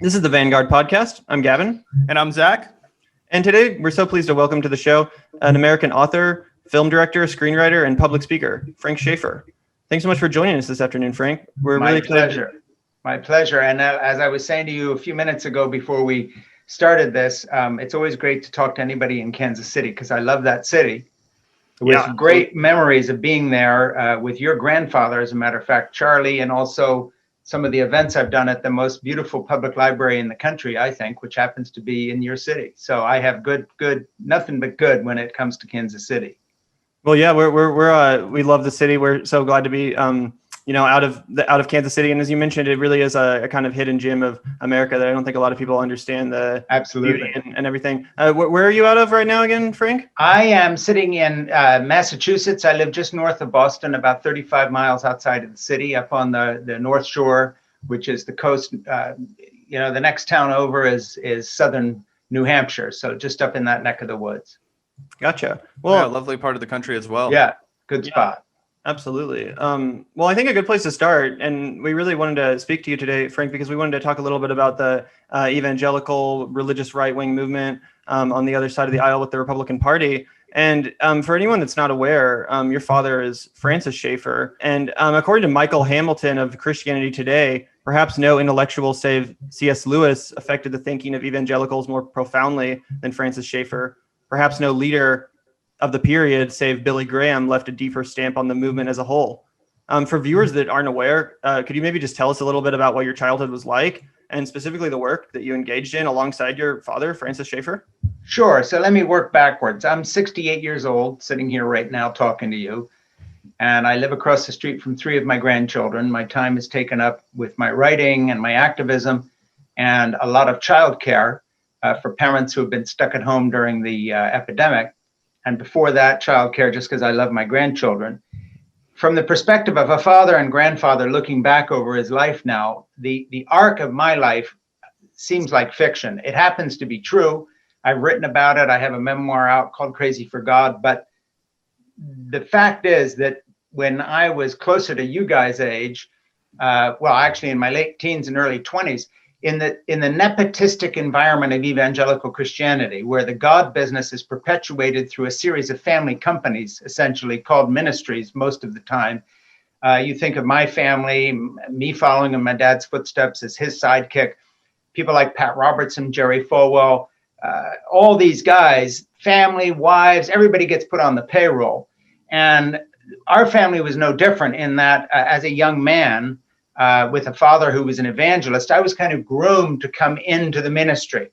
This is the Vanguard podcast. I'm Gavin. And I'm Zac. And today we're so pleased to welcome to the show an American author, film director, screenwriter, and public speaker, Frank Schaeffer. Thanks so much for joining us this afternoon, Frank. We're really excited. My pleasure. And as I was saying to you a few minutes ago before we started this, it's always great to talk to anybody in Kansas City because I love that city. With great memories of being there with your grandfather, as a matter of fact, Charlie, and also some of the events I've done at the most beautiful public library in the country, I think, which happens to be in your city. So I have nothing but good when it comes to Kansas City. Well, yeah, we love the city. We're so glad to be, out of Kansas City. And as you mentioned, it really is a kind of hidden gem of America that I don't think a lot of people understand the absolutely beauty and everything. Where are you out of right now again, Frank? I am sitting in Massachusetts. I live just north of Boston, about 35 miles outside of the city, up on the North Shore, which is the coast. The next town over is southern New Hampshire. So just up in that neck of the woods. Gotcha. Well, lovely part of the country as well. Yeah, good spot. Absolutely. Well, I think a good place to start, and we really wanted to speak to you today, Frank, because we wanted to talk a little bit about the evangelical religious right-wing movement on the other side of the aisle with the Republican Party. And for anyone that's not aware, your father is Francis Schaeffer. And according to Michael Hamilton of Christianity Today, perhaps no intellectual save C.S. Lewis affected the thinking of evangelicals more profoundly than Francis Schaeffer. Perhaps no leader of the period, save Billy Graham, left a deeper stamp on the movement as a whole. For viewers that aren't aware, could you maybe just tell us a little bit about what your childhood was like, and specifically the work that you engaged in alongside your father, Francis Schaeffer? Sure. So let me work backwards. I'm 68 years old, sitting here right now talking to you, and I live across the street from 3 of my grandchildren. My time is taken up with my writing and my activism and a lot of childcare for parents who have been stuck at home during the epidemic. And before that, childcare, just because I love my grandchildren. From the perspective of a father and grandfather looking back over his life now, the arc of my life seems like fiction. It happens to be true. I've written about it. I have a memoir out called Crazy for God. But the fact is that when I was closer to you guys' age, actually in my late teens and early 20s, in the nepotistic environment of evangelical Christianity, where the God business is perpetuated through a series of family companies, essentially called ministries most of the time. You think of my family, me following in my dad's footsteps as his sidekick, people like Pat Robertson, Jerry Falwell, all these guys, family, wives, everybody gets put on the payroll. And our family was no different in that as a young man, with a father who was an evangelist, I was kind of groomed to come into the ministry.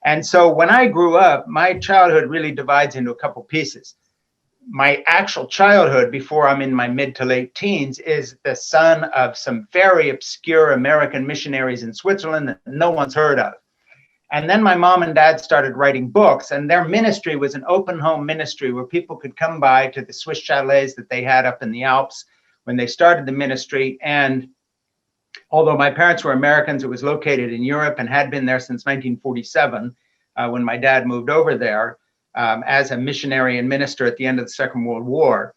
And so when I grew up, my childhood really divides into a couple pieces. My actual childhood, before I'm in my mid to late teens, is the son of some very obscure American missionaries in Switzerland that no one's heard of. And then my mom and dad started writing books, and their ministry was an open home ministry where people could come by to the Swiss chalets that they had up in the Alps when they started the ministry. And although my parents were Americans, it was located in Europe and had been there since 1947 when my dad moved over there as a missionary and minister at the end of the Second World War.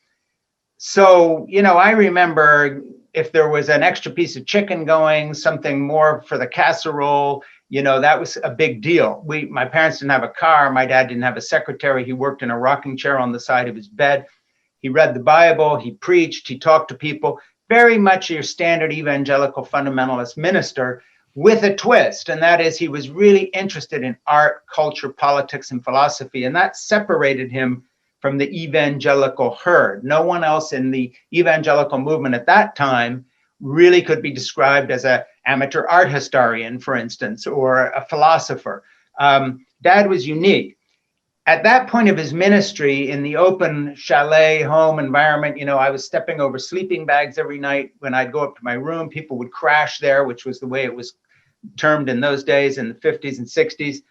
So, I remember if there was an extra piece of chicken going, something more for the casserole, that was a big deal. My parents didn't have a car. My dad didn't have a secretary. He worked in a rocking chair on the side of his bed. He read the Bible. He preached. He talked to people. Very much your standard evangelical fundamentalist minister with a twist. And that is he was really interested in art, culture, politics, and philosophy. And that separated him from the evangelical herd. No one else in the evangelical movement at that time really could be described as an amateur art historian, for instance, or a philosopher. Dad was unique. At that point of his ministry in the open chalet home environment, I was stepping over sleeping bags every night. When I'd go up to my room, people would crash there, which was the way it was termed in those days in the 50s and 60s.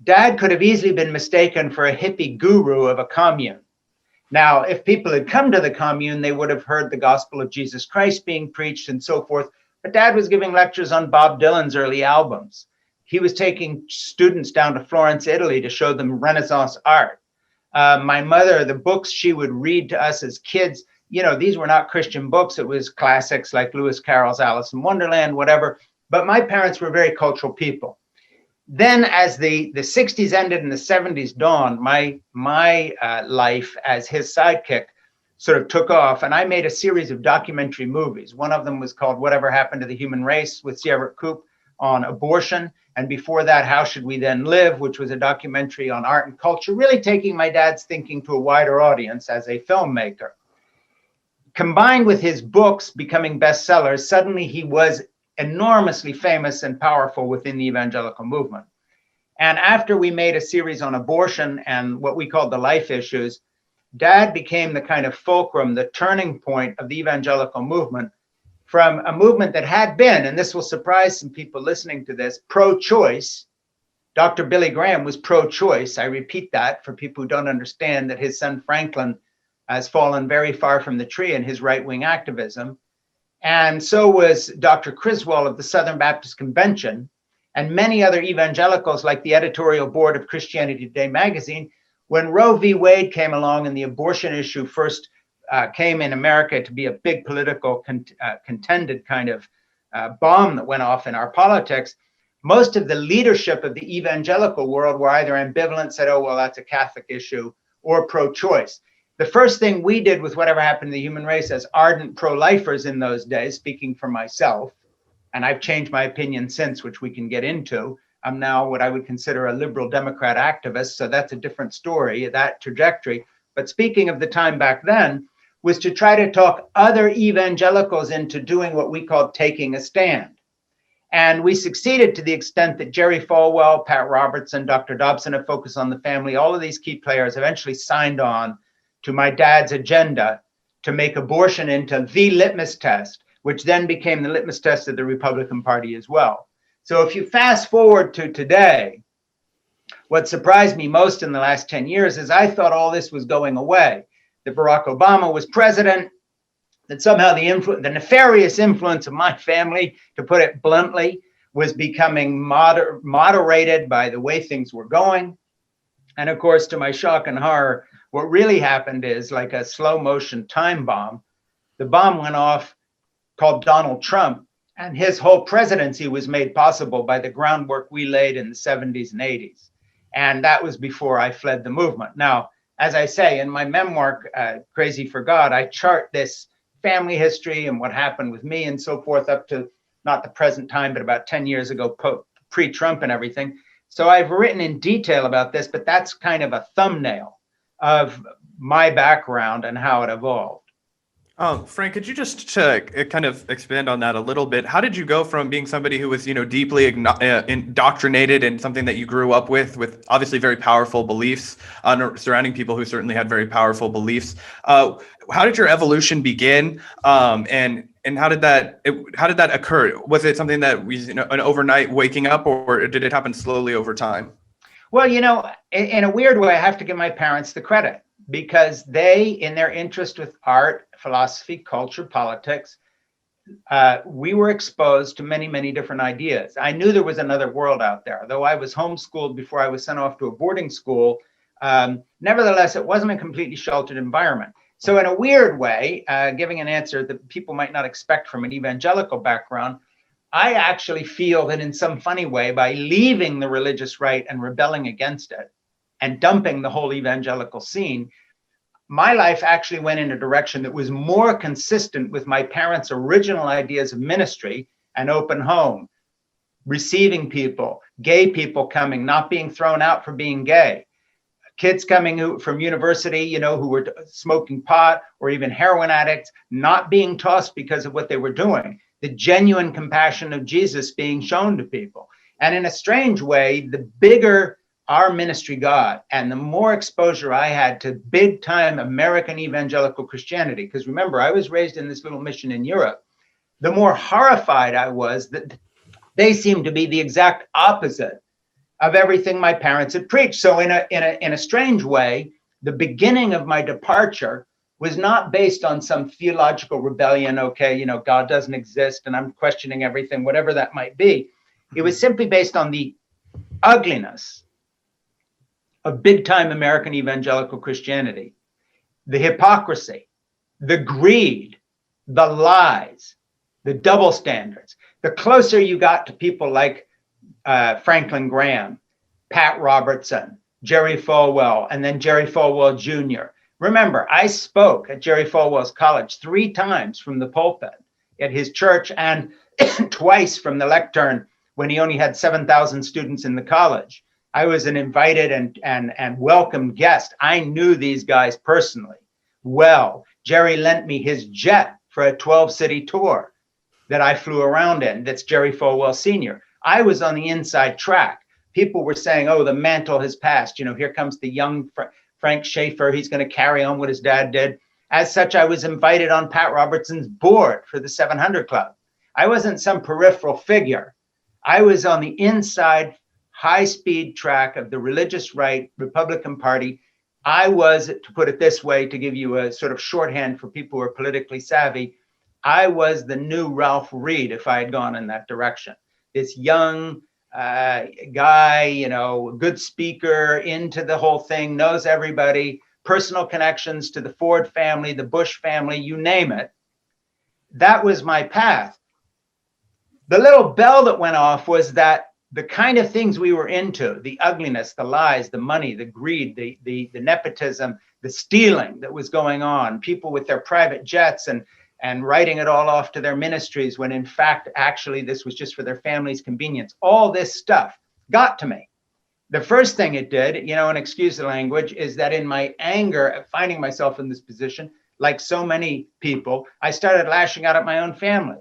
Dad could have easily been mistaken for a hippie guru of a commune. Now, if people had come to the commune, they would have heard the gospel of Jesus Christ being preached and so forth. But Dad was giving lectures on Bob Dylan's early albums. He was taking students down to Florence, Italy to show them Renaissance art. My mother, the books she would read to us as kids, these were not Christian books. It was classics like Lewis Carroll's Alice in Wonderland, whatever. But my parents were very cultural people. Then as the 60s ended and the 70s dawned, my life as his sidekick sort of took off, and I made a series of documentary movies. One of them was called Whatever Happened to the Human Race with Sierra Coupe on abortion. And before that, How Should We Then Live, which was a documentary on art and culture, really taking my dad's thinking to a wider audience as a filmmaker. Combined with his books becoming bestsellers, suddenly he was enormously famous and powerful within the evangelical movement. And after we made a series on abortion and what we called the life issues, Dad became the kind of fulcrum, the turning point of the evangelical movement, from a movement that had been, and this will surprise some people listening to this, pro-choice. Dr. Billy Graham was pro-choice. I repeat that for people who don't understand that his son Franklin has fallen very far from the tree in his right-wing activism. And so was Dr. Criswell of the Southern Baptist Convention, and many other evangelicals like the editorial board of Christianity Today magazine. When Roe v. Wade came along and the abortion issue first came in America to be a big political contended kind of bomb that went off in our politics, most of the leadership of the evangelical world were either ambivalent, said, oh, well, that's a Catholic issue, or pro-choice. The first thing we did with Whatever Happened to the Human Race as ardent pro-lifers in those days, speaking for myself, and I've changed my opinion since, which we can get into. I'm now what I would consider a liberal Democrat activist, so that's a different story, that trajectory. But speaking of the time back then, was to try to talk other evangelicals into doing what we called taking a stand. And we succeeded to the extent that Jerry Falwell, Pat Robertson, Dr. Dobson of Focus on the Family, all of these key players eventually signed on to my dad's agenda to make abortion into the litmus test, which then became the litmus test of the Republican Party as well. So if you fast forward to today, what surprised me most in the last 10 years is I thought all this was going away. That Barack Obama was president, that somehow the nefarious influence of my family, to put it bluntly, was becoming moderated by the way things were going. And of course, to my shock and horror, what really happened is like a slow motion time bomb. The bomb went off called Donald Trump, and his whole presidency was made possible by the groundwork we laid in the 70s and 80s. And that was before I fled the movement. Now, as I say in my memoir, Crazy for God, I chart this family history and what happened with me and so forth up to not the present time, but about 10 years ago, pre-Trump and everything. So I've written in detail about this, but that's kind of a thumbnail of my background and how it evolved. Frank, could you just kind of expand on that a little bit? How did you go from being somebody who was, deeply indoctrinated in something that you grew up with obviously very powerful beliefs, surrounding people who certainly had very powerful beliefs? How did your evolution begin? And how did that occur? Was it something that was an overnight waking up, or did it happen slowly over time? Well, in a weird way, I have to give my parents the credit, because they, in their interest with art, philosophy, culture, politics, we were exposed to many, many different ideas. I knew there was another world out there. Though I was homeschooled before I was sent off to a boarding school, nevertheless, it wasn't a completely sheltered environment. So in a weird way, giving an answer that people might not expect from an evangelical background, I actually feel that in some funny way, by leaving the religious right and rebelling against it and dumping the whole evangelical scene, my life actually went in a direction that was more consistent with my parents' original ideas of ministry: an open home, receiving people, gay people coming, not being thrown out for being gay, kids coming from university, who were smoking pot or even heroin addicts, not being tossed because of what they were doing, the genuine compassion of Jesus being shown to people. And in a strange way, the bigger our ministry got and the more exposure I had to big time American evangelical Christianity, because remember, I was raised in this little mission in Europe, the more horrified I was that they seemed to be the exact opposite of everything my parents had preached. So in a strange way, the beginning of my departure was not based on some theological rebellion. Okay, God doesn't exist and I'm questioning everything, whatever that might be. It was simply based on the ugliness of big time American evangelical Christianity, the hypocrisy, the greed, the lies, the double standards, the closer you got to people like Franklin Graham, Pat Robertson, Jerry Falwell, and then Jerry Falwell Jr. Remember, I spoke at Jerry Falwell's college 3 times from the pulpit at his church and twice from the lectern when he only had 7,000 students in the college. I was an invited and welcome guest. I knew these guys personally well. Jerry lent me his jet for a 12-city tour that I flew around in. That's Jerry Falwell Sr. I was on the inside track. People were saying, oh, the mantle has passed. You know, here comes the young Frank Schaeffer. He's going to carry on what his dad did. As such, I was invited on Pat Robertson's board for the 700 Club. I wasn't some peripheral figure. I was on the inside high-speed track of the religious right Republican Party. I was, to put it this way, to give you a sort of shorthand for people who are politically savvy, I was the new Ralph Reed if I had gone in that direction. This young guy, you know, good speaker, into the whole thing, knows everybody, personal connections to the Ford family, the Bush family, you name it. That was my path. The little bell that went off was that the kind of things we were into, the ugliness, the lies, the money, the greed, the nepotism, the stealing that was going on, people with their private jets and writing it all off to their ministries when in fact, actually, this was just for their family's convenience. All this stuff got to me. The first thing it did, you know, and excuse the language, is that in my anger at finding myself in this position, like so many people, I started lashing out at my own family.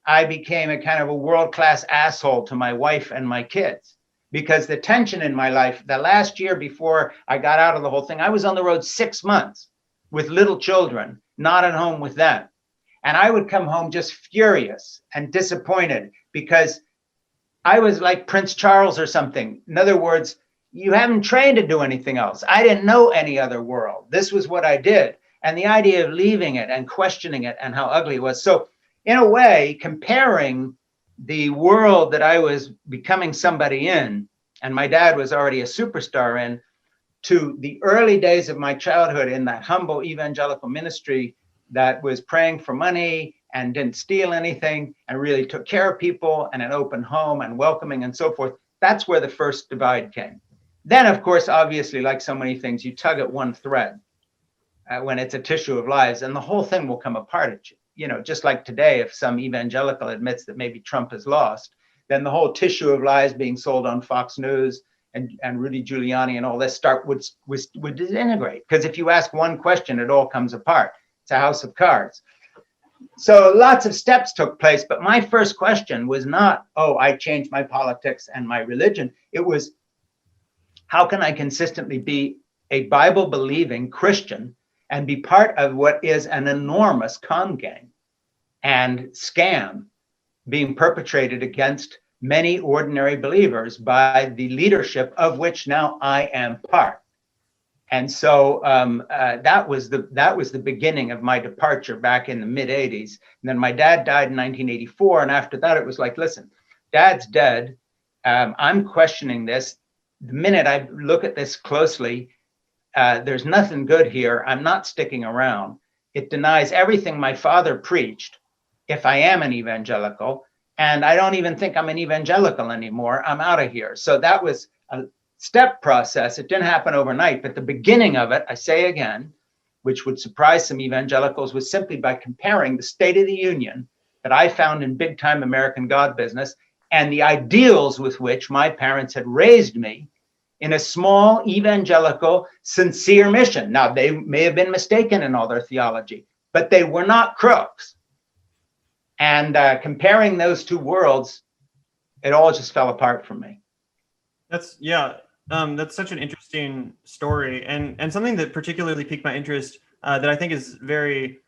I became a kind of a world-class asshole to my wife and my kids because the tension in my life, the last year before I got out of the whole thing, I was on the road 6 months with little children, not at home with them. And I would come home just furious and disappointed because I was like Prince Charles or something. In other words, you haven't trained to do anything else. I didn't know any other world. This was what I did. And the idea of leaving it and questioning it and how ugly it was. So in a way, comparing the world that I was becoming somebody in, and my dad was already a superstar in, to the early days of my childhood in that humble evangelical ministry that was praying for money and didn't steal anything and really took care of people and an open home and welcoming and so forth. That's where the first divide came. Then, of course, obviously, like so many things, you tug at one thread when it's a tissue of lies and the whole thing will come apart at you. You know, just like today, if some evangelical admits that maybe Trump has lost, then the whole tissue of lies being sold on Fox News and Rudy Giuliani and all this would disintegrate. Because if you ask one question, it all comes apart. It's a house of cards. So lots of steps took place, but my first question was not, oh, I changed my politics and my religion. It was, how can I consistently be a Bible-believing Christian and be part of what is an enormous con game and scam being perpetrated against many ordinary believers by the leadership of which now I am part. And so that was the beginning of my departure back in the mid 80s. And then my dad died in 1984. And after that, it was like, listen, Dad's dead. I'm questioning this. The minute I look at this closely, there's nothing good here. I'm not sticking around. It denies everything my father preached, if I am an evangelical. And I don't even think I'm an evangelical anymore. I'm out of here. So that was a step process. It didn't happen overnight, but the beginning of it, I say again, which would surprise some evangelicals, was simply by comparing the State of the Union that I found in big time American God business and the ideals with which my parents had raised me in a small evangelical sincere mission. Now, they may have been mistaken in all their theology, but they were not crooks. And comparing those two worlds, it all just fell apart for me. That's such an interesting story, and something that particularly piqued my interest that I think is very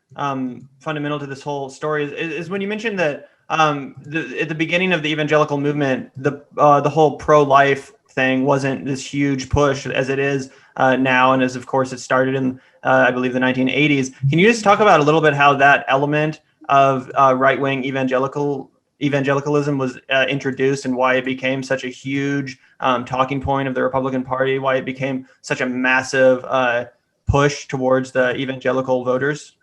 fundamental to this whole story is when you mentioned that at the beginning of the evangelical movement, the whole pro-life thing wasn't this huge push as it is now, and as of course it started in I believe the 1980s. Can you just talk about a little bit how that element of right-wing evangelicalism was introduced and why it became such a huge talking point of the Republican Party, why it became such a massive push towards the evangelical voters?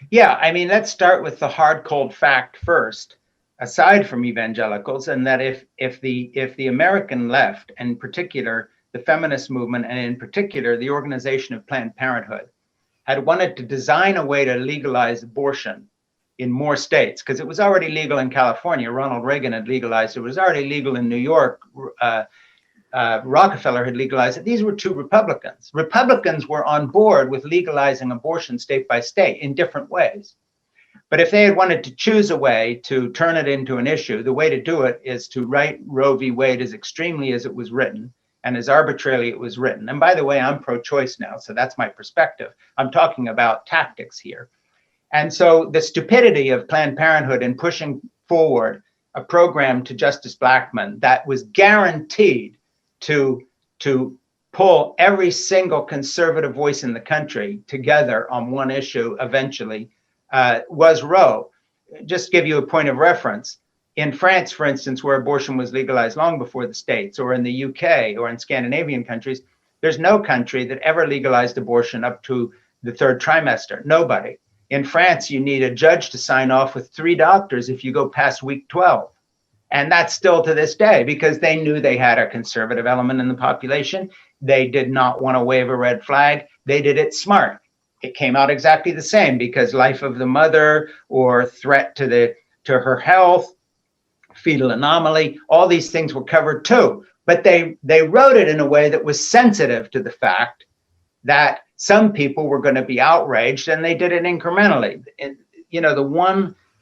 Yeah, I mean, let's start with the hard, cold fact first. aside from evangelicals, and that if the American left, and in particular the feminist movement, and in particular the organization of Planned Parenthood, had wanted to design a way to legalize abortion in more states, because it was already legal in California. Ronald Reagan had legalized it. It was already legal in New York. Rockefeller had legalized it. These were two Republicans. Republicans were on board with legalizing abortion state by state in different ways. But if they had wanted to choose a way to turn it into an issue, the way to do it is to write Roe v. Wade as extremely as it was written and as arbitrarily it was written. And by the way, I'm pro-choice now, so that's my perspective. I'm talking about tactics here. And so the stupidity of Planned Parenthood in pushing forward a program to Justice Blackman that was guaranteed to pull every single conservative voice in the country together on one issue eventually was Roe. Just give you a point of reference. In France, for instance, where abortion was legalized long before the States, or in the UK, or in Scandinavian countries, there's no country that ever legalized abortion up to the third trimester. Nobody. In France, you need a judge to sign off with 3 doctors if you go past week 12. And that's still to this day, because they knew they had a conservative element in the population. They did not want to wave a red flag. They did it smart. It came out exactly the same, because life of the mother or threat to her health, fetal anomaly, all these things were covered too. But they wrote it in a way that was sensitive to the fact that some people were going to be outraged, and they did it incrementally. And, you know,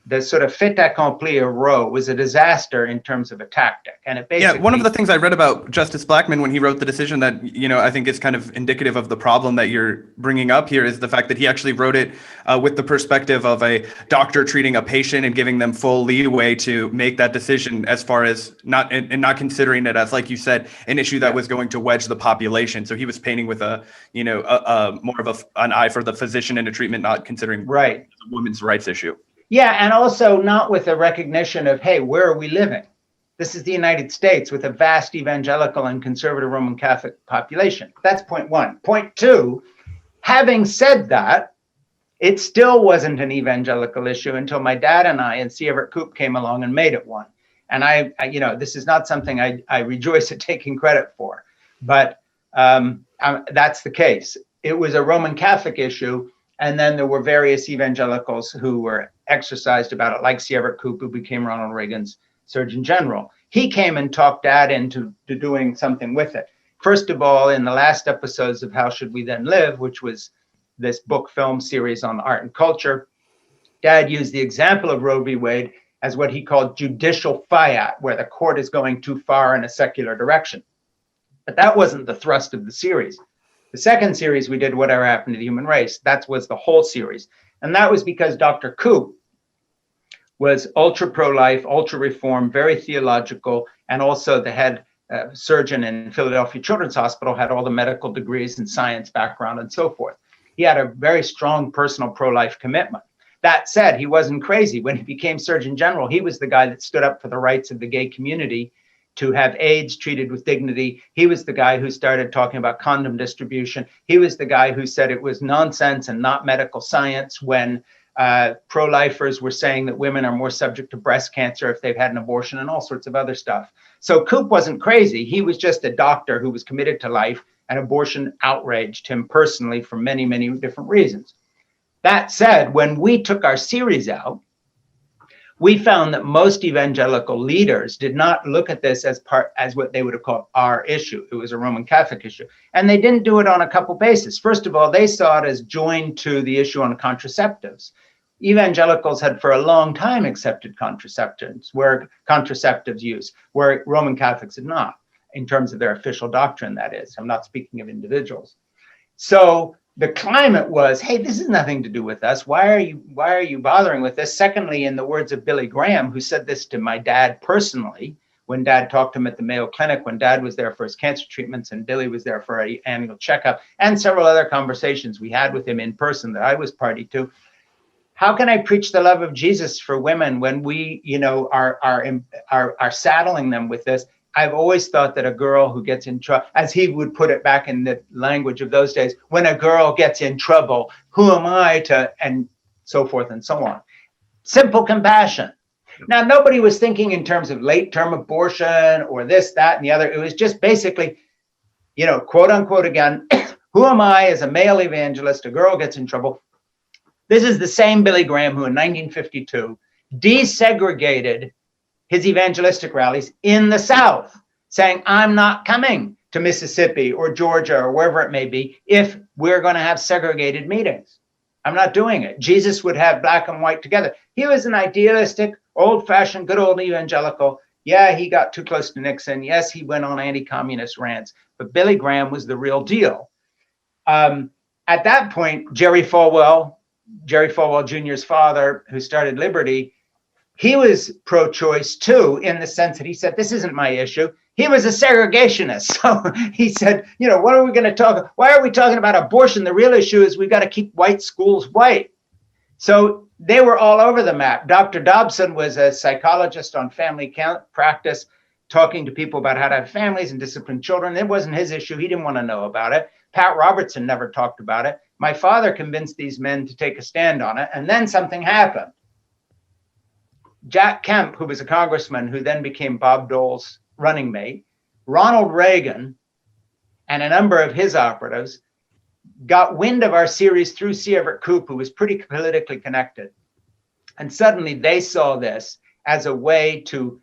the sort of fait accompli of Roe was a disaster in terms of a tactic. And it basically... Yeah, one of the things I read about Justice Blackman when he wrote the decision that, you know, I think is kind of indicative of the problem that you're bringing up here is the fact that he actually wrote it with the perspective of a doctor treating a patient and giving them full leeway to make that decision, as far as not considering it as, like you said, an issue that was going to wedge the population. So he was painting with a more of an eye for the physician in a treatment, not considering a women's rights issue. Yeah, and also not with a recognition of, hey, where are we living? This is the United States with a vast evangelical and conservative Roman Catholic population. That's point one. Point two, having said that, it still wasn't an evangelical issue until my dad and I and C. Everett Koop came along and made it one. And I this is not something I rejoice at taking credit for, but that's the case. It was a Roman Catholic issue. And then there were various evangelicals who were exercised about it, like C. Everett Koop, who became Ronald Reagan's Surgeon General. He came and talked Dad into doing something with it. First of all, in the last episodes of How Should We Then Live, which was this book film series on art and culture, Dad used the example of Roe v. Wade as what he called judicial fiat, where the court is going too far in a secular direction. But that wasn't the thrust of the series. The second series we did, Whatever Happened to the Human Race, that was the whole series. And that was because Dr. Koop was ultra pro-life, ultra reform, very theological, and also the head surgeon in Philadelphia Children's Hospital, had all the medical degrees and science background and so forth. He had a very strong personal pro-life commitment. That said, he wasn't crazy. When he became Surgeon General, he was the guy that stood up for the rights of the gay community to have AIDS treated with dignity. He was the guy who started talking about condom distribution. He was the guy who said it was nonsense and not medical science when pro-lifers were saying that women are more subject to breast cancer if they've had an abortion, and all sorts of other stuff. So Koop wasn't crazy. He was just a doctor who was committed to life, and abortion outraged him personally for many, many different reasons. That said, when we took our series out, we found that most evangelical leaders did not look at this as what they would have called our issue. It was a Roman Catholic issue. And they didn't do it on a couple bases. First of all, they saw it as joined to the issue on contraceptives. Evangelicals had for a long time accepted contraceptives use, where Roman Catholics had not, in terms of their official doctrine, that is. I'm not speaking of individuals. So the climate was, hey, this has nothing to do with us. Why are you bothering with this? Secondly, in the words of Billy Graham, who said this to my dad personally, when Dad talked to him at the Mayo Clinic, when Dad was there for his cancer treatments and Billy was there for an annual checkup, and several other conversations we had with him in person that I was party to. How can I preach the love of Jesus for women when we, are saddling them with this? I've always thought that a girl who gets in trouble, as he would put it back in the language of those days, when a girl gets in trouble, who am I to, and so forth and so on. Simple compassion. Now, nobody was thinking in terms of late-term abortion or this, that, and the other. It was just basically, quote unquote again, who am I as a male evangelist? A girl gets in trouble. This is the same Billy Graham who in 1952 desegregated his evangelistic rallies in the South, saying, I'm not coming to Mississippi or Georgia or wherever it may be if we're going to have segregated meetings. I'm not doing it. Jesus would have black and white together. He was an idealistic, old-fashioned, good old evangelical. Yeah, he got too close to Nixon. Yes, he went on anti-communist rants. But Billy Graham was the real deal. At that point, Jerry Falwell Jr.'s father, who started Liberty, he was pro-choice too, in the sense that he said, this isn't my issue. He was a segregationist. So he said, what are we going to talk? Why are we talking about abortion? The real issue is we've got to keep white schools white. So they were all over the map. Dr. Dobson was a psychologist on family practice, talking to people about how to have families and discipline children. It wasn't his issue. He didn't want to know about it. Pat Robertson never talked about it. My father convinced these men to take a stand on it. And then something happened. Jack Kemp, who was a congressman who then became Bob Dole's running mate, Ronald Reagan, and a number of his operatives got wind of our series through C. Everett Koop, who was pretty politically connected. And suddenly they saw this as a way to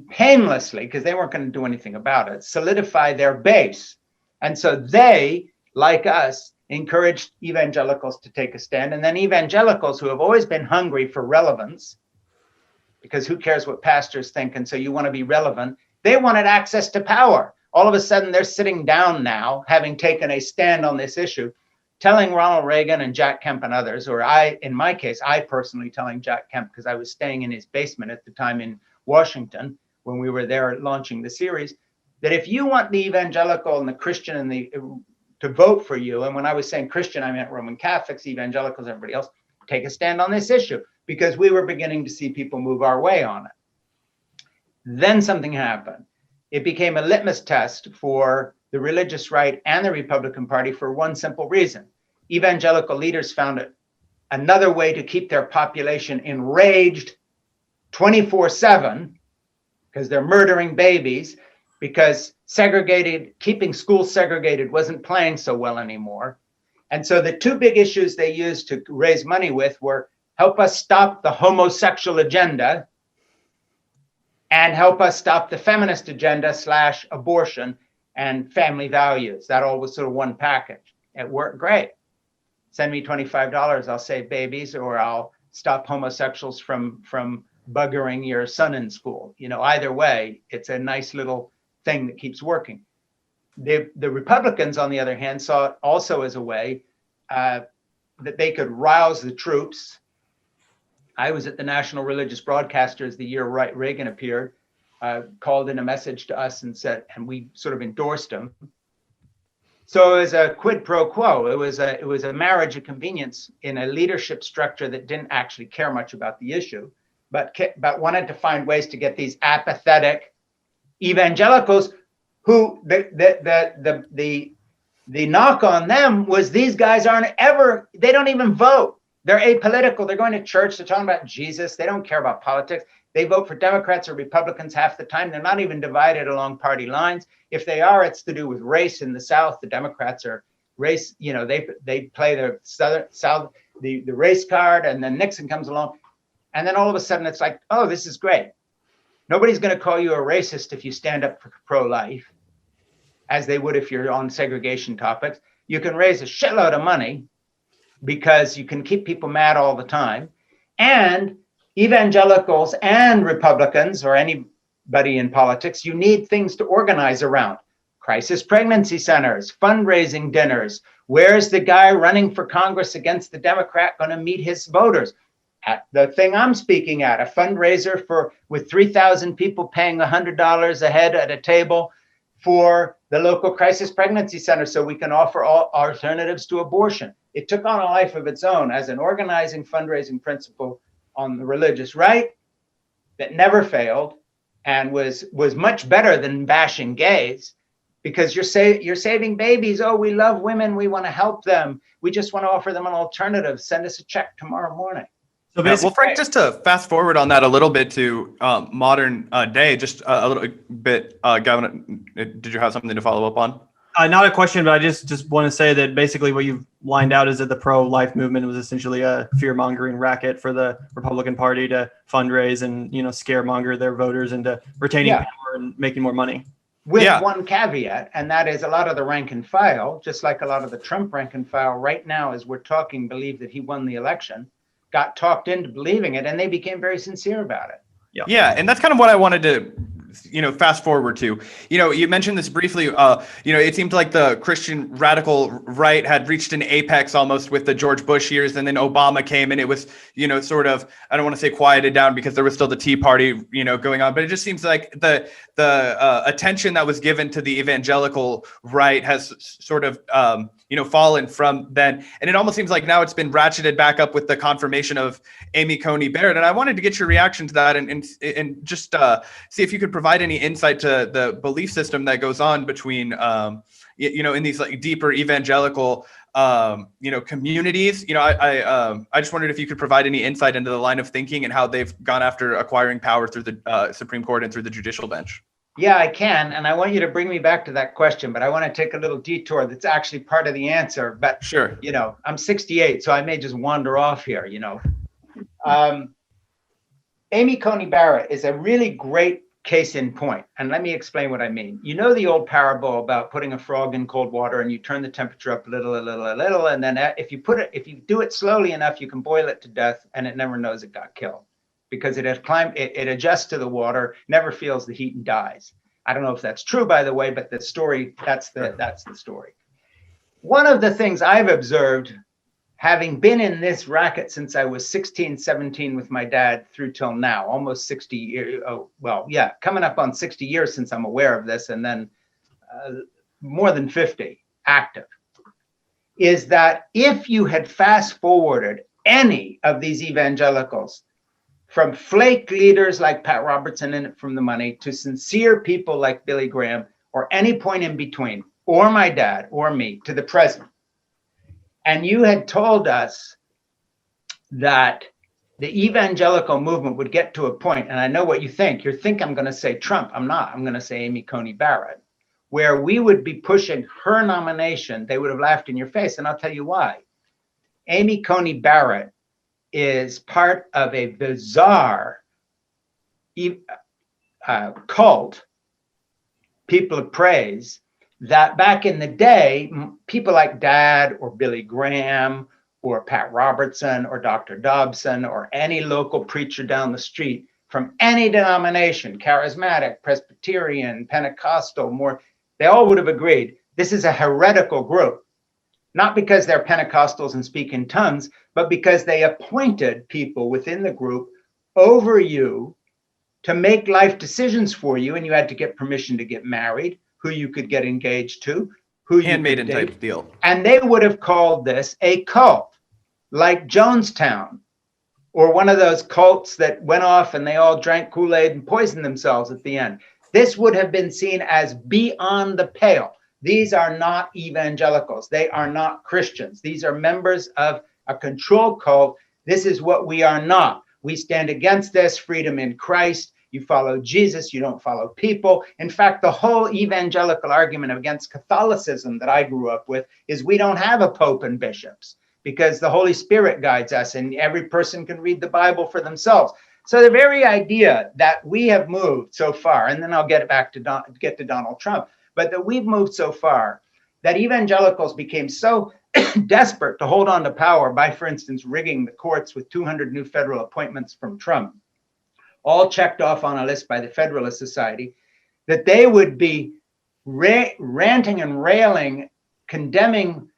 painlessly, because they weren't going to do anything about it, solidify their base. And so they, like us, encouraged evangelicals to take a stand. And then evangelicals, who have always been hungry for relevance, because who cares what pastors think? And so you want to be relevant. They wanted access to power. All of a sudden, they're sitting down now, having taken a stand on this issue, telling Ronald Reagan and Jack Kemp and others, or in my case, I personally telling Jack Kemp, because I was staying in his basement at the time in Washington when we were there launching the series, that if you want the evangelical and the Christian and to vote for you, and when I was saying Christian, I meant Roman Catholics, evangelicals, everybody else, take a stand on this issue, because we were beginning to see people move our way on it. Then something happened. It became a litmus test for the religious right and the Republican Party for one simple reason. Evangelical leaders found it another way to keep their population enraged 24/7, because they're murdering babies, because keeping schools segregated wasn't playing so well anymore. And so the two big issues they used to raise money with were help us stop the homosexual agenda and help us stop the feminist agenda / abortion and family values. That all was sort of one package. It worked great. Send me $25, I'll save babies, or I'll stop homosexuals from buggering your son in school. Either way, it's a nice little thing that keeps working. The Republicans, on the other hand, saw it also as a way that they could rouse the troops. I was at the National Religious Broadcasters the year Reagan appeared, called in a message to us and said, and we sort of endorsed him. So it was a quid pro quo. It was a marriage of convenience in a leadership structure that didn't actually care much about the issue, but wanted to find ways to get these apathetic evangelicals who the knock on them was these guys they don't even vote. They're apolitical. They're going to church. They're talking about Jesus. They don't care about politics. They vote for Democrats or Republicans half the time. They're not even divided along party lines. If they are, it's to do with race in the South. The Democrats are race, they play the South, the race card, and then Nixon comes along. And then all of a sudden it's like, oh, this is great. Nobody's going to call you a racist if you stand up for pro-life, as they would if you're on segregation topics. You can raise a shitload of money because you can keep people mad all the time. And evangelicals and Republicans, or anybody in politics, you need things to organize around. Crisis pregnancy centers, fundraising dinners. Where's the guy running for Congress against the Democrat going to meet his voters? At the thing I'm speaking at, a fundraiser with 3,000 people paying $100 a head at a table for the local crisis pregnancy center, so we can offer all alternatives to abortion. It took on a life of its own as an organizing fundraising principle on the religious right that never failed and was much better than bashing gays, because you're saving babies. Oh, we love women. We want to help them. We just want to offer them an alternative. Send us a check tomorrow morning. So Yeah, basically, well, Frank, just to fast forward on that a little bit to modern day, just a little bit, Gavin, did you have something to follow up on? not a question, but I just want to say that basically what you've lined out is that the pro-life movement was essentially a fear-mongering racket for the Republican Party to fundraise and, scaremonger their voters into retaining power and making more money. With one caveat, and that is a lot of the rank and file, just like a lot of the Trump rank and file right now as we're talking, believe that he won the election, got talked into believing it, and they became very sincere about it. Yeah, and that's kind of what I wanted to fast forward to. You mentioned this briefly. It seemed like the Christian radical right had reached an apex almost with the George Bush years, and then Obama came, and it was, sort of, I don't want to say quieted down because there was still the Tea Party, going on, but it just seems like the attention that was given to the evangelical right has sort of, fallen from then, and it almost seems like now it's been ratcheted back up with the confirmation of Amy Coney Barrett. And I wanted to get your reaction to that, and just see if you could provide any insight to the belief system that goes on between, in these like deeper evangelical, communities. I just wondered if you could provide any insight into the line of thinking and how they've gone after acquiring power through the Supreme Court and through the judicial bench. Yeah, I can. And I want you to bring me back to that question, but I want to take a little detour that's actually part of the answer. But, sure, I'm 68, so I may just wander off here, Amy Coney Barrett is a really great case in point. And let me explain what I mean. You know the old parable about putting a frog in cold water and you turn the temperature up a little, and then if you do it slowly enough, you can boil it to death and it never knows it got killed. Because it adjusts to the water, never feels the heat and dies. I don't know if that's true, by the way, but the story, that's the story. One of the things I've observed, having been in this racket since I was 16, 17 with my dad through till now, almost 60 years, coming up on 60 years since I'm aware of this, and then more than 50 active, is that if you had fast forwarded any of these evangelicals, from flake leaders like Pat Robertson in It From the Money to sincere people like Billy Graham, or any point in between, or my dad or me, to the present, and you had told us that the evangelical movement would get to a point, and I know what you think. You think I'm going to say Trump. I'm not. I'm going to say Amy Coney Barrett, where we would be pushing her nomination. They would have laughed in your face, and I'll tell you why. Amy Coney Barrett is part of a bizarre cult, people of praise, that back in the day, people like Dad or Billy Graham or Pat Robertson or Dr. Dobson or any local preacher down the street from any denomination, charismatic, Presbyterian, Pentecostal, they all would have agreed this is a heretical group. Not because they're Pentecostals and speak in tongues, but because they appointed people within the group over you to make life decisions for you, and you had to get permission to get married, who you could get engaged to, who you handmaiden could date. Type deal. And they would have called this a cult, like Jonestown, or one of those cults that went off and they all drank Kool-Aid and poisoned themselves at the end. This would have been seen as beyond the pale. These are not evangelicals. They are not Christians. These are members of a control cult. This is what we are not. We stand against this, freedom in Christ. You follow Jesus, you don't follow people. In fact, the whole evangelical argument against Catholicism that I grew up with is we don't have a pope and bishops because the Holy Spirit guides us and every person can read the Bible for themselves. So the very idea that we have moved so far, and then I'll get back to Donald Trump, but that we've moved so far that evangelicals became so desperate to hold on to power by, for instance, rigging the courts with 200 new federal appointments from Trump, all checked off on a list by the Federalist Society, that they would be ranting and railing, condemning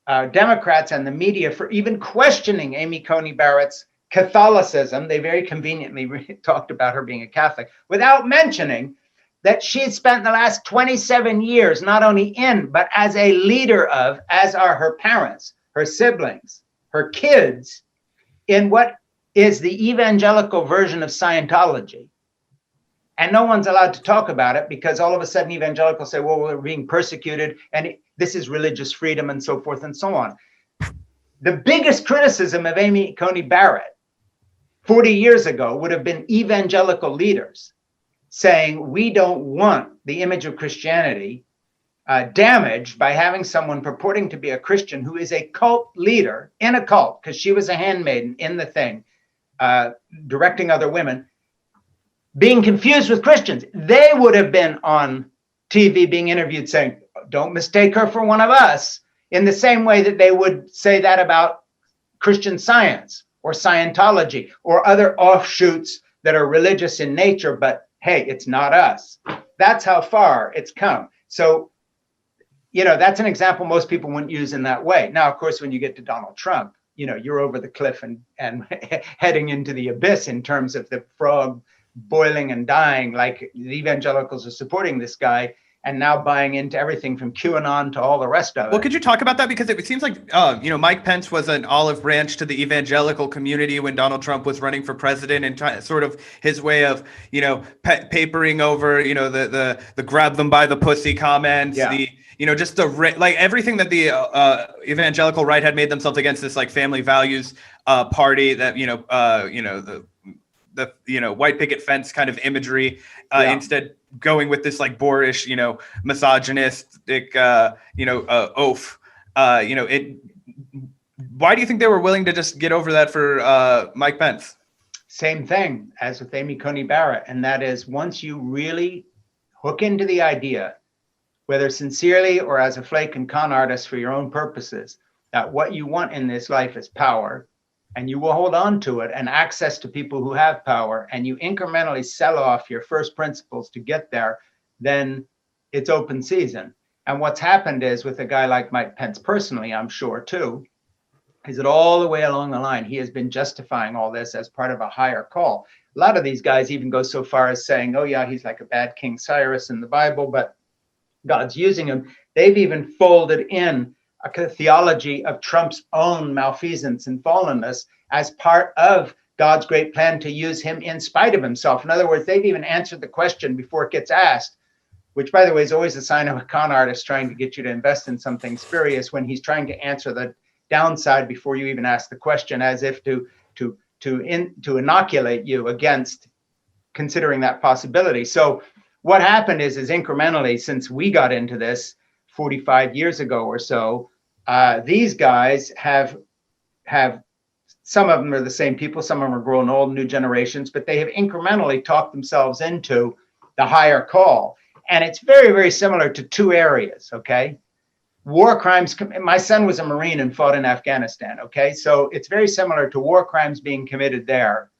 Democrats and the media for even questioning Amy Coney Barrett's Catholicism. They very conveniently talked about her being a Catholic without mentioning that she had spent the last 27 years, not only in, but as a leader of, as are her parents, her siblings, her kids, in what is the evangelical version of Scientology. And no one's allowed to talk about it because all of a sudden evangelicals say, well, we're being persecuted and this is religious freedom and so forth and so on. The biggest criticism of Amy Coney Barrett 40 years ago would have been evangelical leaders saying, we don't want the image of Christianity damaged by having someone purporting to be a Christian who is a cult leader in a cult, because she was a handmaiden in the thing, directing other women, being confused with Christians. They would have been on TV being interviewed saying, don't mistake her for one of us, in the same way that they would say that about Christian Science or Scientology or other offshoots that are religious in nature, but hey, it's not us. That's how far it's come. So, that's an example most people wouldn't use in that way. Now, of course, when you get to Donald Trump, you're over the cliff and heading into the abyss in terms of the frog boiling and dying, like the evangelicals are supporting this guy and now buying into everything from QAnon to all the rest of it. Well, could you talk about that? Because it seems like, Mike Pence was an olive branch to the evangelical community when Donald Trump was running for president, and sort of his way of, papering over, the grab them by the pussy comments, just like everything that the evangelical right had made themselves against, this like family values party that, the white picket fence kind of imagery, instead going with this like boorish, misogynistic, oaf, why do you think they were willing to just get over that for Mike Pence? Same thing as with Amy Coney Barrett. And that is, once you really hook into the idea, whether sincerely or as a flake and con artist for your own purposes, that what you want in this life is power, and you will hold on to it and access to people who have power, and you incrementally sell off your first principles to get there, then it's open season. And what's happened is, with a guy like Mike Pence personally, I'm sure too, is that all the way along the line, he has been justifying all this as part of a higher call. A lot of these guys even go so far as saying, oh yeah, he's like a bad King Cyrus in the Bible, but God's using him. They've even folded in a theology of Trump's own malfeasance and fallenness as part of God's great plan to use him in spite of himself. In other words, they've even answered the question before it gets asked, which, by the way, is always a sign of a con artist trying to get you to invest in something spurious, when he's trying to answer the downside before you even ask the question, as if to inoculate you against considering that possibility. So what happened is incrementally, since we got into this 45 years ago or so, these guys have some of them are the same people, some of them are growing old, new generations, but they have incrementally talked themselves into the higher call. And it's very, very similar to two areas, okay? War crimes, my son was a Marine and fought in Afghanistan, okay? So it's very similar to war crimes being committed there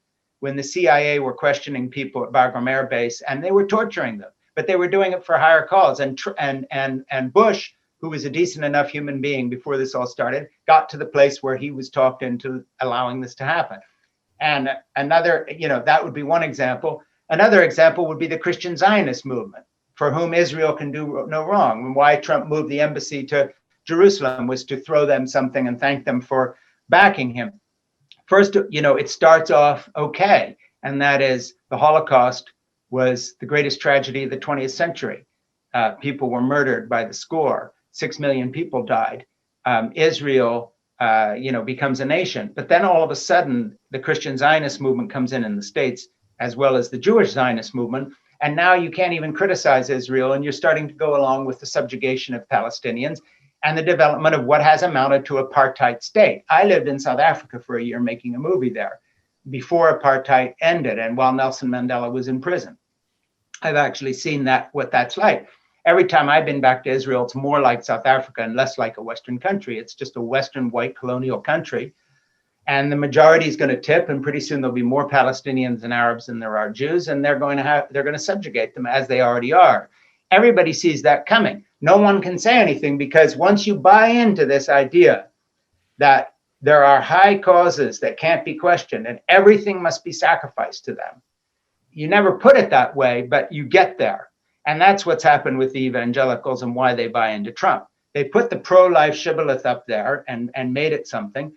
when the CIA were questioning people at Bagram Air Base, and they were torturing them, but they were doing it for higher calls. And Bush, who was a decent enough human being before this all started, got to the place where he was talked into allowing this to happen. And another, that would be one example. Another example would be the Christian Zionist movement, for whom Israel can do no wrong. And why Trump moved the embassy to Jerusalem was to throw them something and thank them for backing him. First, it starts off okay, and that is the Holocaust was the greatest tragedy of the 20th century. People were murdered by the score. 6 million people died. Israel, becomes a nation. But then all of a sudden, the Christian Zionist movement comes in the States, as well as the Jewish Zionist movement. And now you can't even criticize Israel, and you're starting to go along with the subjugation of Palestinians and the development of what has amounted to apartheid state. I lived in South Africa for a year making a movie there before apartheid ended, and while Nelson Mandela was in prison. I've actually seen what that's like. Every time I've been back to Israel, it's more like South Africa and less like a Western country. It's just a Western white colonial country. And the majority is going to tip, and pretty soon there'll be more Palestinians and Arabs than there are Jews, and they're going to subjugate them, as they already are. Everybody sees that coming. No one can say anything, because once you buy into this idea that there are high causes that can't be questioned and everything must be sacrificed to them, you never put it that way, but you get there. And that's what's happened with the evangelicals and why they buy into Trump. They put the pro-life shibboleth up there and made it something.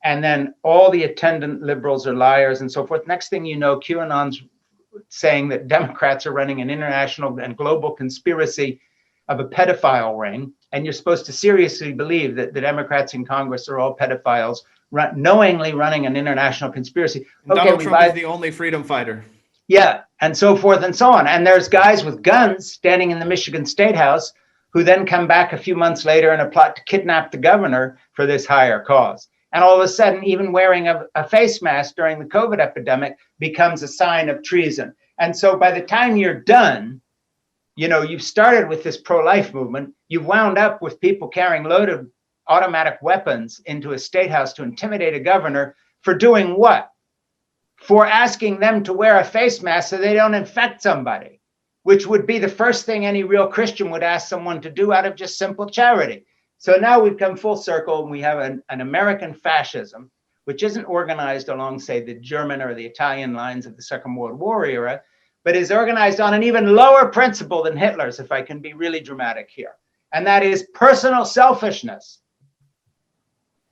And then all the attendant liberals are liars and so forth. Next thing you know, QAnon's saying that Democrats are running an international and global conspiracy of a pedophile ring. And you're supposed to seriously believe that the Democrats in Congress are all pedophiles knowingly running an international conspiracy. Donald Trump is the only freedom fighter. Yeah, and so forth and so on. And there's guys with guns standing in the Michigan State House who then come back a few months later in a plot to kidnap the governor for this higher cause. And all of a sudden, even wearing a face mask during the COVID epidemic becomes a sign of treason. And so by the time you're done, you've started with this pro-life movement, you've wound up with people carrying loaded automatic weapons into a state house to intimidate a governor for doing what? For asking them to wear a face mask so they don't infect somebody, which would be the first thing any real Christian would ask someone to do out of just simple charity. So now we've come full circle and we have an American fascism, which isn't organized along, say, the German or the Italian lines of the Second World War era, but is organized on an even lower principle than Hitler's, if I can be really dramatic here. And that is personal selfishness.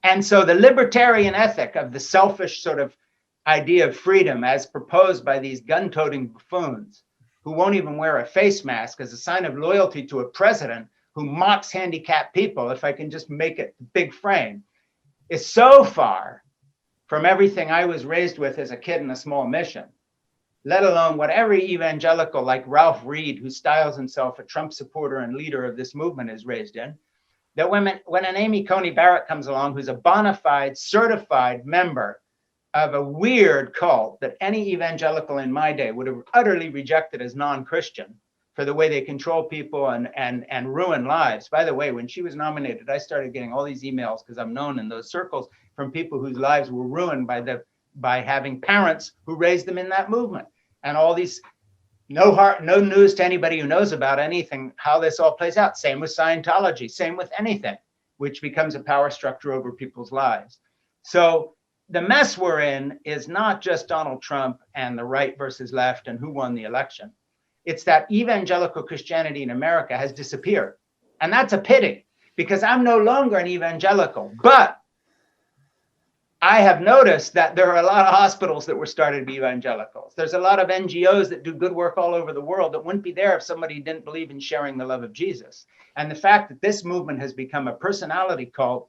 And so the libertarian ethic of the selfish sort of idea of freedom as proposed by these gun-toting buffoons who won't even wear a face mask as a sign of loyalty to a president who mocks handicapped people, if I can just make it big frame, is so far from everything I was raised with as a kid in a small mission, let alone what every evangelical like Ralph Reed, who styles himself a Trump supporter and leader of this movement, is raised in, that when an Amy Coney Barrett comes along, who's a bona fide, certified member of a weird cult that any evangelical in my day would have utterly rejected as non-Christian for the way they control people and ruin lives. By the way, when she was nominated, I started getting all these emails, because I'm known in those circles, from people whose lives were ruined by having parents who raised them in that movement. And all these, no news to anybody who knows about anything, how this all plays out. Same with Scientology, same with anything, which becomes a power structure over people's lives. So the mess we're in is not just Donald Trump and the right versus left and who won the election. It's that evangelical Christianity in America has disappeared. And that's a pity, because I'm no longer an evangelical. But I have noticed that there are a lot of hospitals that were started to be evangelicals. There's a lot of NGOs that do good work all over the world that wouldn't be there if somebody didn't believe in sharing the love of Jesus. And the fact that this movement has become a personality cult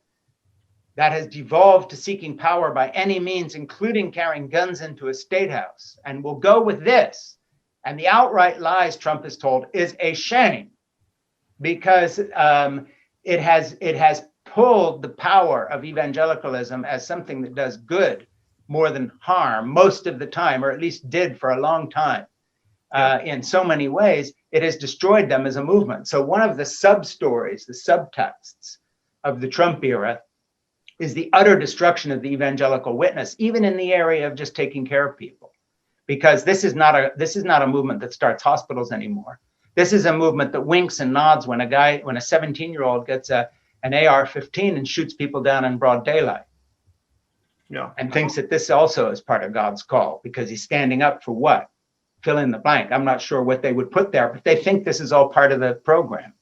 that has devolved to seeking power by any means, including carrying guns into a state house, and will go with this, and the outright lies Trump is told, is a shame, because it has pulled the power of evangelicalism as something that does good more than harm most of the time, or at least did for a long time. In so many ways, it has destroyed them as a movement. So one of the sub-stories, the subtexts of the Trump era is the utter destruction of the evangelical witness, even in the area of just taking care of people. Because this is not a movement that starts hospitals anymore. This is a movement that winks and nods when a 17-year-old gets an AR-15 and shoots people down in broad daylight. Yeah. And thinks that this also is part of God's call, because he's standing up for what? Fill in the blank. I'm not sure what they would put there, but they think this is all part of the program.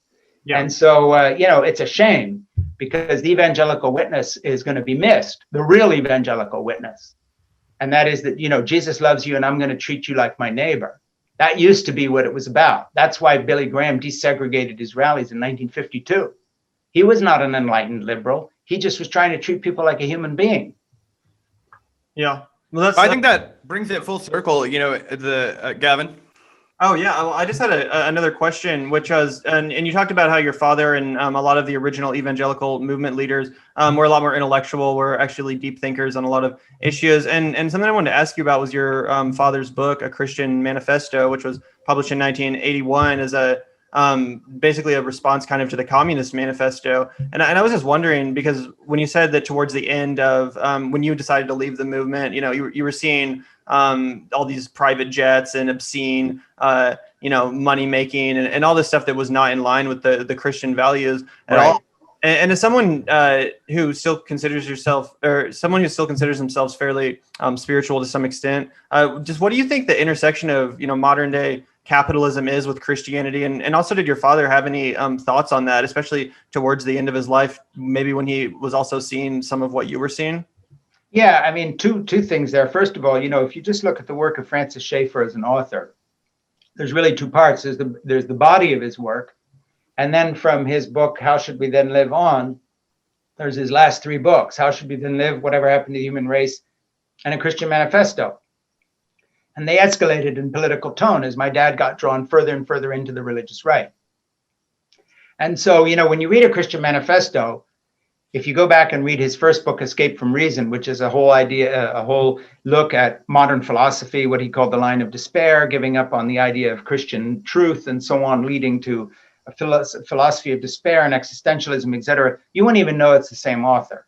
Yeah. And so, it's a shame, because the evangelical witness is going to be missed, the real evangelical witness. And that is that, Jesus loves you and I'm going to treat you like my neighbor. That used to be what it was about. That's why Billy Graham desegregated his rallies in 1952. He was not an enlightened liberal. He just was trying to treat people like a human being. Yeah. Well, I think that brings it full circle, Gavin. Oh, yeah. Well, I just had another question, which was, and you talked about how your father and a lot of the original evangelical movement leaders were a lot more intellectual, were actually deep thinkers on a lot of issues. And something I wanted to ask you about was your father's book, A Christian Manifesto, which was published in 1981 as basically a response kind of to the Communist Manifesto. And I was just wondering, because when you said that towards the end of when you decided to leave the movement, you were seeing all these private jets and obscene, money making and all this stuff that was not in line with the Christian values at all. And as someone who still considers themselves fairly spiritual to some extent, just what do you think the intersection of, modern day capitalism is with Christianity? And also, did your father have any thoughts on that, especially towards the end of his life, maybe when he was also seeing some of what you were seeing? Yeah, I mean, two things there. First of all, if you just look at the work of Francis Schaeffer as an author, there's really two parts. There's the body of his work, and then from his book, How Should We Then Live On, There's his last three books, How Should We Then Live, Whatever Happened to the Human Race, and a Christian Manifesto. And they escalated in political tone as my dad got drawn further and further into the religious right. And so, when you read a Christian Manifesto, if you go back and read his first book, Escape from Reason, which is a whole look at modern philosophy, what he called the line of despair, giving up on the idea of Christian truth and so on, leading to a philosophy of despair and existentialism, etc., you wouldn't even know it's the same author.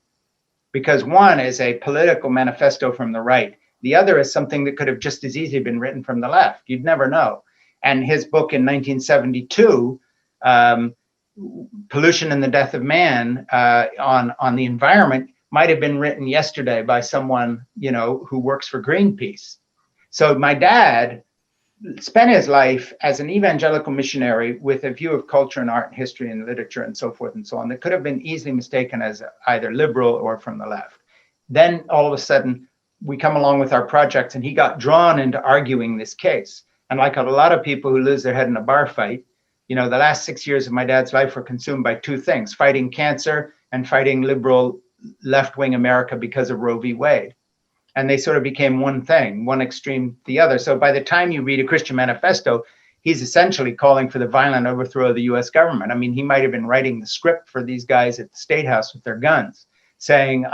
Because one is a political manifesto from the right. The other is something that could have just as easily been written from the left. You'd never know. And his book in 1972, Pollution and the Death of Man, on the environment, might have been written yesterday by someone, who works for Greenpeace. So my dad spent his life as an evangelical missionary with a view of culture and art and history and literature and so forth and so on that could have been easily mistaken as either liberal or from the left. Then all of a sudden, we come along with our projects and he got drawn into arguing this case. And like a lot of people who lose their head in a bar fight, the last 6 years of my dad's life were consumed by two things: fighting cancer and fighting liberal left-wing America because of Roe v. Wade. And they sort of became one thing, one extreme to the other. So by the time you read a Christian Manifesto, he's essentially calling for the violent overthrow of the US government. I mean, he might have been writing the script for these guys at the State House with their guns, saying,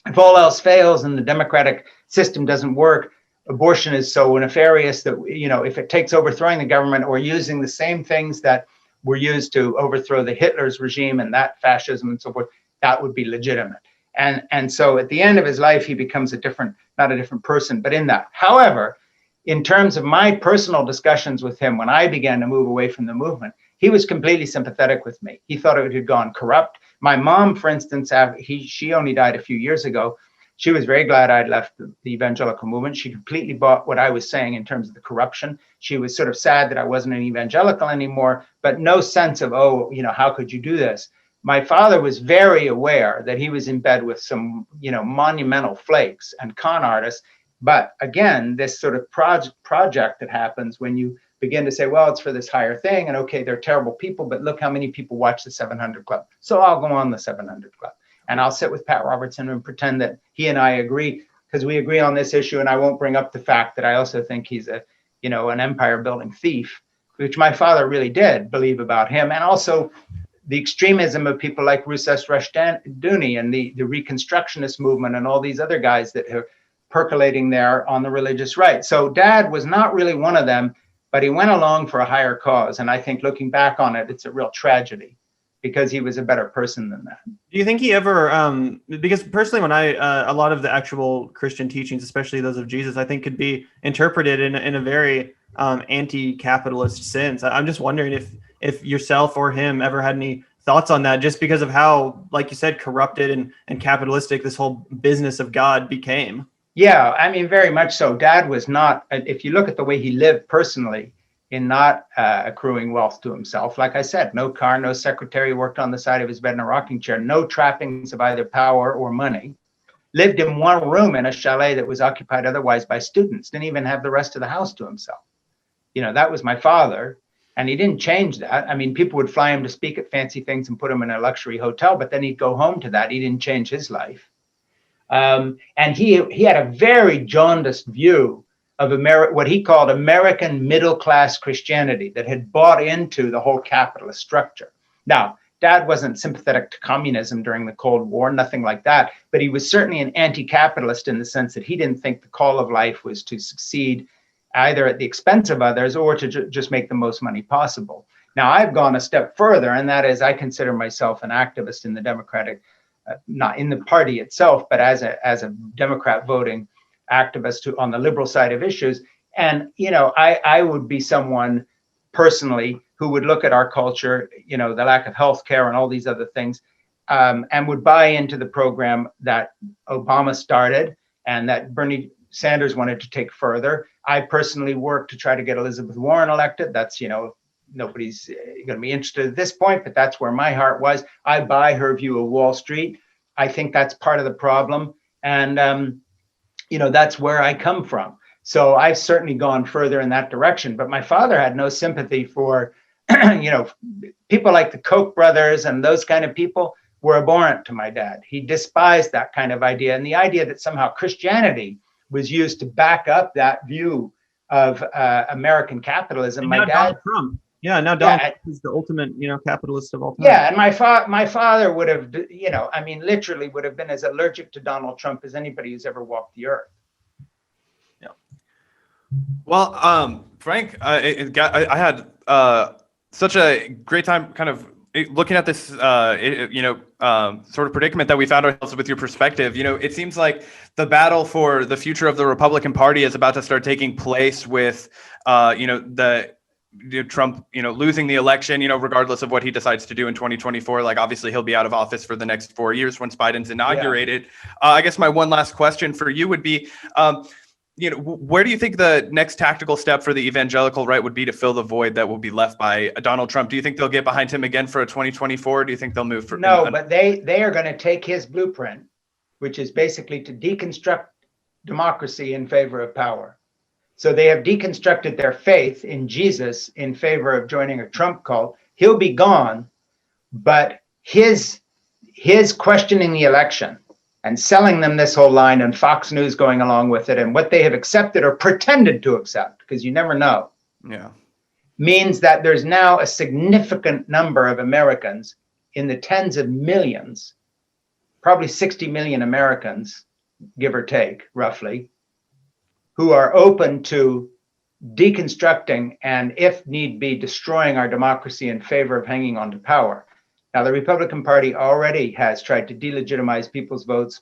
if all else fails and the democratic system doesn't work, abortion is so nefarious that, if it takes overthrowing the government or using the same things that were used to overthrow the Hitler's regime and that fascism and so forth, that would be legitimate. And so at the end of his life, he becomes not a different person, but in that. However, in terms of my personal discussions with him, when I began to move away from the movement, he was completely sympathetic with me. He thought it had gone corrupt. My mom, for instance, she only died a few years ago. She was very glad I'd left the evangelical movement. She completely bought what I was saying in terms of the corruption. She was sort of sad that I wasn't an evangelical anymore, but no sense of, how could you do this? My father was very aware that he was in bed with some, monumental flakes and con artists. But again, this sort of project that happens when you begin to say, well, it's for this higher thing. And okay, they're terrible people, but look how many people watch the 700 Club. So I'll go on the 700 Club. And I'll sit with Pat Robertson and pretend that he and I agree, because we agree on this issue. And I won't bring up the fact that I also think he's an empire building thief, which my father really did believe about him. And also the extremism of people like Rousseff Rushdoony and the Reconstructionist movement and all these other guys that are percolating there on the religious right. So Dad was not really one of them, but he went along for a higher cause. And I think looking back on it, it's a real tragedy because he was a better person than that. Do you think he ever, because personally, when a lot of the actual Christian teachings, especially those of Jesus, I think could be interpreted in a very anti-capitalist sense. I'm just wondering if yourself or him ever had any thoughts on that, just because of how, like you said, corrupted and capitalistic this whole business of God became. Yeah, I mean, very much so. Dad was not, if you look at the way he lived personally, in not accruing wealth to himself. Like I said, no car, no secretary, worked on the side of his bed in a rocking chair, no trappings of either power or money. Lived in one room in a chalet that was occupied otherwise by students, didn't even have the rest of the house to himself. That was my father. And he didn't change that. I mean, people would fly him to speak at fancy things and put him in a luxury hotel, but then he'd go home to that. He didn't change his life. And he had a very jaundiced view of what he called American middle-class Christianity that had bought into the whole capitalist structure. Now, Dad wasn't sympathetic to communism during the Cold War, nothing like that, but he was certainly an anti-capitalist in the sense that he didn't think the call of life was to succeed either at the expense of others or to just make the most money possible. Now, I've gone a step further, and that is I consider myself an activist in the Democratic, not in the party itself, but as a Democrat voting activist on the liberal side of issues. And, I would be someone personally who would look at our culture, the lack of health care and all these other things, and would buy into the program that Obama started and that Bernie Sanders wanted to take further. I personally worked to try to get Elizabeth Warren elected. That's, nobody's going to be interested at this point, but that's where my heart was. I buy her view of Wall Street. I think that's part of the problem. And, that's where I come from. So I've certainly gone further in that direction. But my father had no sympathy for, people like the Koch brothers and those kind of people. were abhorrent to my dad. He despised that kind of idea, and the idea that somehow Christianity was used to back up that view of American capitalism. And my now dad, Donald Trump. Yeah, now Donald Trump is the ultimate, capitalist of all time. yeah, and my father would have, literally would have been as allergic to Donald Trump as anybody who's ever walked the earth. Yeah. Well, Frank, I had such a great time kind of looking at this, sort of predicament that we found ourselves with your perspective. It seems like the battle for the future of the Republican Party is about to start taking place with, Trump, losing the election, regardless of what he decides to do in 2024. Like, obviously, he'll be out of office for the next 4 years once Biden's inaugurated. Yeah. I guess my one last question for you would be, where do you think the next tactical step for the evangelical right would be to fill the void that will be left by Donald Trump? Do you think they'll get behind him again for a 2024? Or do you think they'll move for? No, but they are going to take his blueprint, which is basically to deconstruct democracy in favor of power. So they have deconstructed their faith in Jesus in favor of joining a Trump cult. He'll be gone, but his questioning the election and selling them this whole line, and Fox News going along with it, and what they have accepted or pretended to accept, because you never know, means that there's now a significant number of Americans in the tens of millions, probably 60 million Americans, give or take, roughly, who are open to deconstructing and, if need be, destroying our democracy in favor of hanging on to power. Now, the Republican Party already has tried to delegitimize people's votes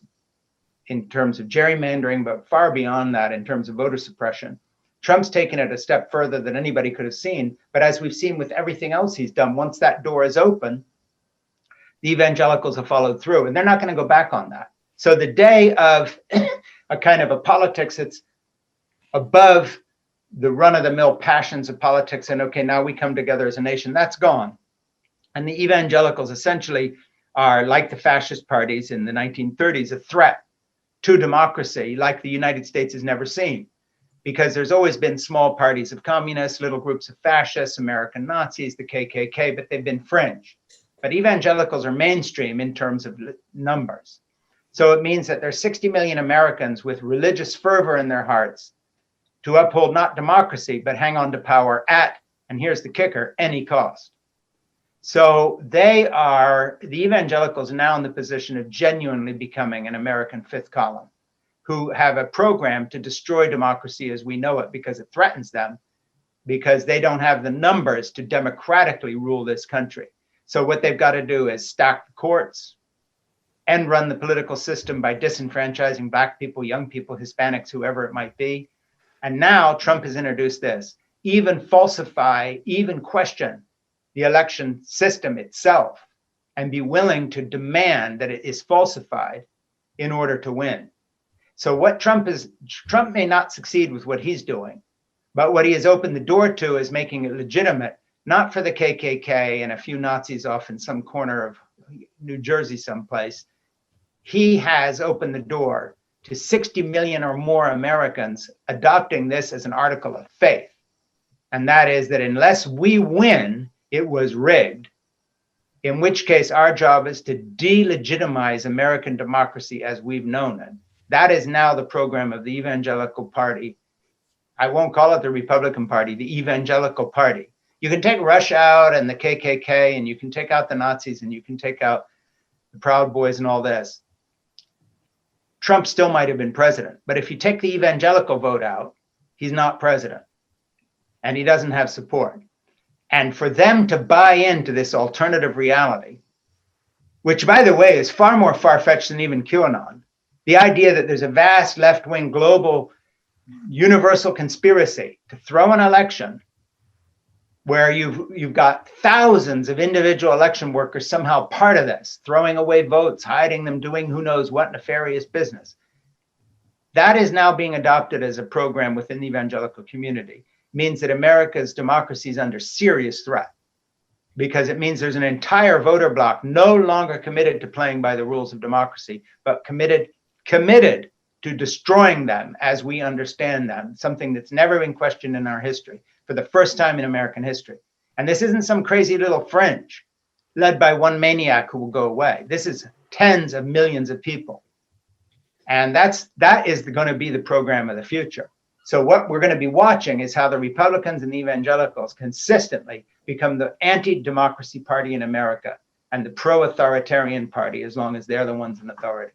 in terms of gerrymandering, but far beyond that in terms of voter suppression. Trump's taken it a step further than anybody could have seen. But as we've seen with everything else he's done, once that door is open, the evangelicals have followed through, and they're not going to go back on that. So the day of a kind of a politics that's above the run-of-the-mill passions of politics and, okay, now we come together as a nation, that's gone. And the evangelicals essentially are, like the fascist parties in the 1930s, a threat to democracy like the United States has never seen. Because there's always been small parties of communists, little groups of fascists, American Nazis, the KKK, but they've been fringe. But evangelicals are mainstream in terms of numbers. So it means that there's 60 million Americans with religious fervor in their hearts to uphold not democracy, but hang on to power at, and here's the kicker, any cost. So the evangelicals now in the position of genuinely becoming an American fifth column, who have a program to destroy democracy as we know it, because it threatens them, because they don't have the numbers to democratically rule this country. So what they've got to do is stack the courts and run the political system by disenfranchising Black people, young people, Hispanics, whoever it might be. And now Trump has introduced this, even falsify, even question the election system itself, and be willing to demand that it is falsified in order to win. So what Trump may not succeed with what he's doing, but what he has opened the door to is making it legitimate, not for the KKK and a few Nazis off in some corner of New Jersey someplace. He has opened the door to 60 million or more Americans adopting this as an article of faith. And that is that unless we win, it was rigged, in which case our job is to delegitimize American democracy as we've known it. That is now the program of the Evangelical Party. I won't call it the Republican Party, the Evangelical Party. You can take Rush out and the KKK, and you can take out the Nazis, and you can take out the Proud Boys and all this. Trump still might have been president, but if you take the evangelical vote out, he's not president, and he doesn't have support. And for them to buy into this alternative reality, which, by the way, is far more far-fetched than even QAnon, the idea that there's a vast left-wing global universal conspiracy to throw an election where you've got thousands of individual election workers somehow part of this, throwing away votes, hiding them, doing who knows what nefarious business. That is now being adopted as a program within the evangelical community. Means that America's democracy is under serious threat, because it means there's an entire voter bloc no longer committed to playing by the rules of democracy, but committed to destroying them as we understand them, something that's never been questioned in our history, for the first time in American history. And this isn't some crazy little fringe. led by one maniac who will go away. This is tens of millions of people. And that is going to be the program of the future. So what we're going to be watching is how the Republicans and the evangelicals consistently become the anti-democracy party in America and the pro-authoritarian party, as long as they're the ones in authority.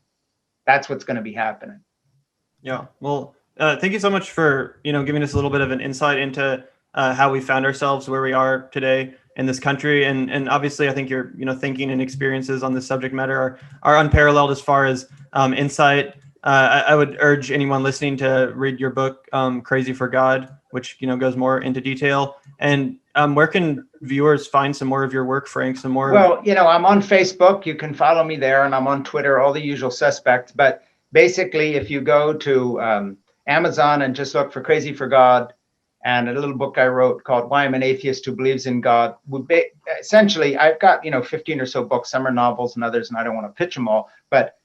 That's what's going to be happening. Yeah. Well, thank you so much for, giving us a little bit of an insight into how we found ourselves where we are today in this country. And obviously, I think your, thinking and experiences on this subject matter are unparalleled as far as insight. I would urge anyone listening to read your book, Crazy for God, which, goes more into detail. And where can viewers find some more of your work, Frank? Some more? Well, I'm on Facebook. You can follow me there, and I'm on Twitter, all the usual suspects. But basically, if you go to Amazon and just look for Crazy for God, and a little book I wrote called Why I'm an Atheist Who Believes in God. Essentially, I've got, 15 or so books. Some are novels and others, and I don't want to pitch them all. But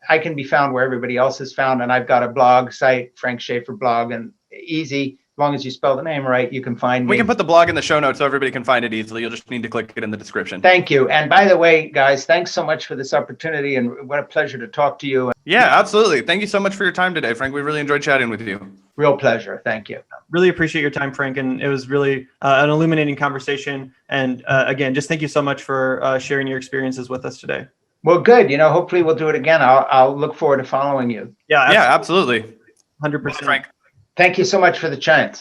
I can be found where everybody else is found. And I've got a blog site, Frank Schaeffer blog, and easy. As long as you spell the name right, you can find me. We can put the blog in the show notes so everybody can find it easily. You'll just need to click it in the description. Thank you. And by the way, guys, thanks so much for this opportunity. And what a pleasure to talk to you. Yeah, absolutely. Thank you so much for your time today, Frank. We really enjoyed chatting with you. Real pleasure. Thank you. Really appreciate your time, Frank. And it was really an illuminating conversation. And again, just thank you so much for sharing your experiences with us today. Well, good. Hopefully we'll do it again. I'll look forward to following you. Yeah, absolutely. 100%. Frank. Thank you so much for the chance.